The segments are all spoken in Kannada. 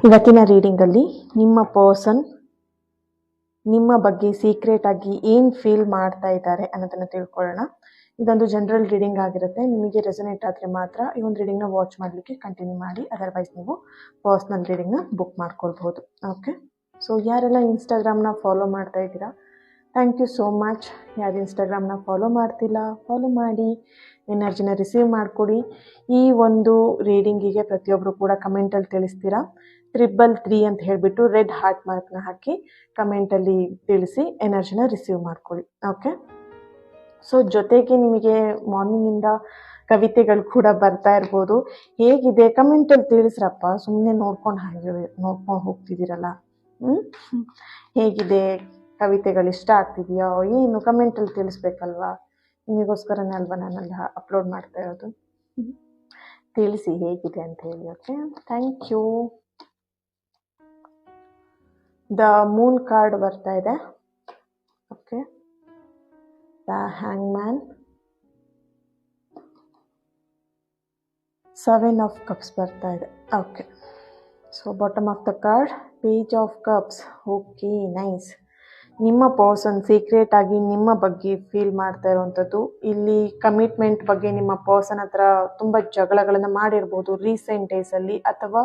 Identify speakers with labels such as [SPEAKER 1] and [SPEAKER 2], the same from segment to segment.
[SPEAKER 1] ಇವತ್ತಿನ ರೀಡಿಂಗಲ್ಲಿ ನಿಮ್ಮ ಪರ್ಸನ್ ನಿಮ್ಮ ಬಗ್ಗೆ ಸೀಕ್ರೆಟ್ ಆಗಿ ಏನು ಫೀಲ್ ಮಾಡ್ತಾ ಇದ್ದಾರೆ ಅನ್ನೋದನ್ನು ತಿಳ್ಕೊಳ್ಳೋಣ. ಇದೊಂದು ಜನರಲ್ ರೀಡಿಂಗ್ ಆಗಿರುತ್ತೆ. ನಿಮಗೆ ರೆಸೊನೇಟ್ ಆದರೆ ಮಾತ್ರ ಈ ಒಂದು ರೀಡಿಂಗ್ನ ವಾಚ್ ಮಾಡಲಿಕ್ಕೆ ಕಂಟಿನ್ಯೂ ಮಾಡಿ, ಅದರ್ವೈಸ್ ನೀವು ಪರ್ಸ್ನಲ್ ರೀಡಿಂಗ್ನ ಬುಕ್ ಮಾಡ್ಕೊಳ್ಬೋದು. ಓಕೆ, ಸೊ ಯಾರೆಲ್ಲ ಇನ್ಸ್ಟಾಗ್ರಾಮ್ನ ಫಾಲೋ ಮಾಡ್ತಾ ಇದ್ದೀರಾ, ಥ್ಯಾಂಕ್ ಯು ಸೋ ಮಚ್. ಯಾರು ಇನ್ಸ್ಟಾಗ್ರಾಮ್ನ ಫಾಲೋ ಮಾಡ್ತಿಲ್ಲ, ಫಾಲೋ ಮಾಡಿ, ಎನರ್ಜಿನ ರಿಸೀವ್ ಮಾಡಿಕೊಡಿ. ಈ ಒಂದು ರೀಡಿಂಗಿಗೆ ಪ್ರತಿಯೊಬ್ಬರು ಕೂಡ ಕಮೆಂಟಲ್ಲಿ ತಿಳಿಸ್ತೀರಾ 333 ಅಂತ ಹೇಳಿಬಿಟ್ಟು ರೆಡ್ ಹಾರ್ಟ್ ಮಾರ್ಕ್ನ ಹಾಕಿ ಕಮೆಂಟಲ್ಲಿ ತಿಳಿಸಿ ಎನರ್ಜಿನ ರಿಸೀವ್ ಮಾಡ್ಕೊಳ್ಳಿ. ಓಕೆ, ಸೊ ಜೊತೆಗೆ ನಿಮಗೆ ಮಾರ್ನಿಂಗಿಂದ ಕವಿತೆಗಳು ಕೂಡ ಬರ್ತಾ ಇರ್ಬೋದು. ಹೇಗಿದೆ ಕಮೆಂಟಲ್ಲಿ ತಿಳಿಸ್ರಪ್ಪ, ಸುಮ್ಮನೆ ನೋಡ್ಕೊಂಡು ಹೋಗ್ತಿದ್ದೀರಲ್ಲ. ಹೇಗಿದೆ, ಕವಿತೆಗಳು ಇಷ್ಟ ಆಗ್ತಿದೆಯೋ ಏನು, ಕಮೆಂಟಲ್ಲಿ ತಿಳಿಸ್ಬೇಕಲ್ವಾ. ನಿಮಗೋಸ್ಕರನೇ ಅಲ್ವಾ ನಾನೆಲ್ಲ ಅಪ್ಲೋಡ್ ಮಾಡ್ತಾ ಇರೋದು. ತಿಳಿಸಿ ಹೇಗಿದೆ ಅಂತ ಹೇಳಿ. Okay, thank you. The moon card ಬರ್ತಾ ಇದೆ. Okay, the hangman, 7 of cups ಬರ್ತಾ ಇದೆ. Okay, so bottom of the card page of cups. Okay, nice. ನಿಮ್ಮ ಪರ್ಸನ್ ಸೀಕ್ರೆಟ್ ಆಗಿ ನಿಮ್ಮ ಬಗ್ಗೆ ಫೀಲ್ ಮಾಡ್ತಾ ಇರುವಂಥದ್ದು. ಇಲ್ಲಿ ಕಮಿಟ್ಮೆಂಟ್ ಬಗ್ಗೆ ನಿಮ್ಮ ಪರ್ಸನ್ ಹತ್ರ ತುಂಬ ಜಗಳಗಳನ್ನು ಮಾಡಿರ್ಬೋದು ರೀಸೆಂಟ್ ಡೇಸಲ್ಲಿ, ಅಥವಾ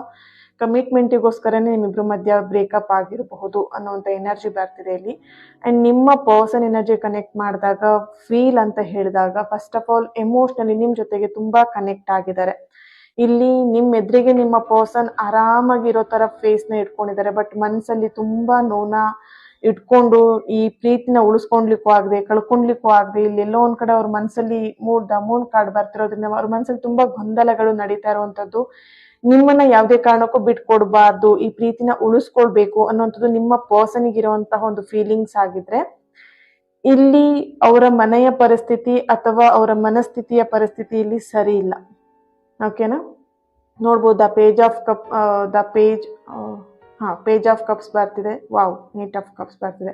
[SPEAKER 1] ಕಮಿಟ್ಮೆಂಟಿಗೋಸ್ಕರನೇ ನಿಮ್ಮಿಬ್ಬರ ಮಧ್ಯ ಬ್ರೇಕಪ್ ಆಗಿರಬಹುದು ಅನ್ನೋಂಥ ಎನರ್ಜಿ ಬರ್ತಿದೆ ಇಲ್ಲಿ. ಆ್ಯಂಡ್ ನಿಮ್ಮ ಪರ್ಸನ್ ಎನರ್ಜಿ ಕನೆಕ್ಟ್ ಮಾಡಿದಾಗ, ಫೀಲ್ ಅಂತ ಹೇಳಿದಾಗ, ಫಸ್ಟ್ ಆಫ್ ಆಲ್ ಎಮೋಷ್ನಲಿ ನಿಮ್ಮ ಜೊತೆಗೆ ತುಂಬ ಕನೆಕ್ಟ್ ಆಗಿದ್ದಾರೆ. ಇಲ್ಲಿ ನಿಮ್ಮ ಎದುರಿಗೆ ನಿಮ್ಮ ಪರ್ಸನ್ ಆರಾಮಾಗಿರೋ ಥರ ಫೇಸ್ನ ಇಟ್ಕೊಂಡಿದ್ದಾರೆ, ಬಟ್ ಮನಸ್ಸಲ್ಲಿ ತುಂಬ ನೋನ ಇಟ್ಕೊಂಡು ಈ ಪ್ರೀತಿನ ಉಳಿಸ್ಕೊಂಡ್ಲಿಕ್ಕೂ ಆಗದೆ ಕಳ್ಕೊಂಡ್ಲಿಕ್ಕೂ ಆಗದೆ, ಇಲ್ಲಿ ಎಲ್ಲೋ ಒಂದ್ ಕಡೆ ಅವ್ರ ಮನಸ್ಸಲ್ಲಿ ದ ಮೂನ್ ಕಾರ್ಡ್ ಬರ್ತಿರೋದ್ರಿಂದ ಅವ್ರ ಮನಸ್ಸಲ್ಲಿ ತುಂಬಾ ಗೊಂದಲಗಳು ನಡೀತಾ ಇರುವಂತದ್ದು. ನಿಮ್ಮನ್ನ ಯಾವುದೇ ಕಾರಣಕ್ಕೂ ಬಿಟ್ಕೊಡ್ಬಾರ್ದು, ಈ ಪ್ರೀತಿನ ಉಳಿಸ್ಕೊಳ್ಬೇಕು ಅನ್ನೋಂಥದ್ದು ನಿಮ್ಮ ಪರ್ಸನ್ಗೆ ಇರುವಂತಹ ಒಂದು ಫೀಲಿಂಗ್ಸ್ ಆಗಿದ್ರೆ, ಇಲ್ಲಿ ಅವರ ಮನೆಯ ಪರಿಸ್ಥಿತಿ ಅಥವಾ ಅವರ ಮನಸ್ಥಿತಿಯ ಪರಿಸ್ಥಿತಿ ಇಲ್ಲಿ ಸರಿ ಇಲ್ಲ. ಓಕೆನಾ, ನೋಡ್ಬೋದು ಪೇಜ್ ಆಫ್ ಕಪ್ಸ್ ಬರ್ತಿದೆ. ವಾವ್, 8 ಆಫ್ ಕಪ್ಸ್ ಬರ್ತಿದೆ.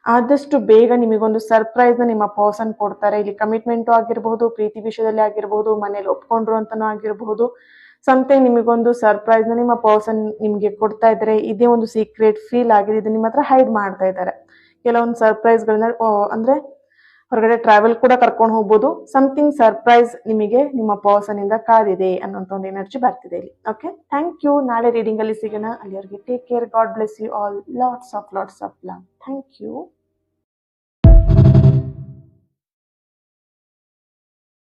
[SPEAKER 1] ಆದಷ್ಟು ಬೇಗ ನಿಮಗೊಂದು ಸರ್ಪ್ರೈಸ್ನ ನಿಮ್ಮ ಪರ್ಸನ್ ಕೊಡ್ತಾರೆ. ಇಲ್ಲಿ ಕಮಿಟ್ಮೆಂಟು ಆಗಿರಬಹುದು, ಪ್ರೀತಿ ವಿಷಯದಲ್ಲಿ ಆಗಿರಬಹುದು, ಮನೇಲಿ ಒಪ್ಕೊಂಡ್ರು ಅಂತನೂ ಆಗಿರಬಹುದು. ಸಮಥಿಂಗ್ ನಿಮಗೊಂದು ಸರ್ಪ್ರೈಸ್ನ ನಿಮ್ಮ ಪರ್ಸನ್ ನಿಮಗೆ ಕೊಡ್ತಾ ಇದ್ದಾರೆ. ಇದೇ ಒಂದು ಸೀಕ್ರೆಟ್ ಫೀಲ್ ಆಗಿದೆ, ಇದು ನಿಮ್ಮ ಹತ್ರ ಹೈಡ್ ಮಾಡ್ತಾ ಇದ್ದಾರೆ. ಕೆಲವೊಂದು ಸರ್ಪ್ರೈಸ್ಗಳನ್ನ ಅಂದ್ರೆ ಹೊರಗಡೆ ಟ್ರಾವೆಲ್ ಕೂಡ ಕರ್ಕೊಂಡು ಹೋಗ್ಬೋದು. ಸಮಥಿಂಗ್ ಸರ್ಪ್ರೈಸ್ ನಿಮಗೆ ನಿಮ್ಮ ಪರ್ಸನ್ ಇಂದ ಕಾದಿದೆ ಅನ್ನೋಂಥ ಒಂದು ಎನರ್ಜಿ ಬರ್ತಿದೆ ಇಲ್ಲಿ. Okay, thank you. ನಾಳೆ ರೀಡಿಂಗ್ ಅಲ್ಲಿ ಸಿಗೋಣ. ಅಲ್ಲಿವರೆಗೆ take care. God bless you all. Lots of love. Thank you.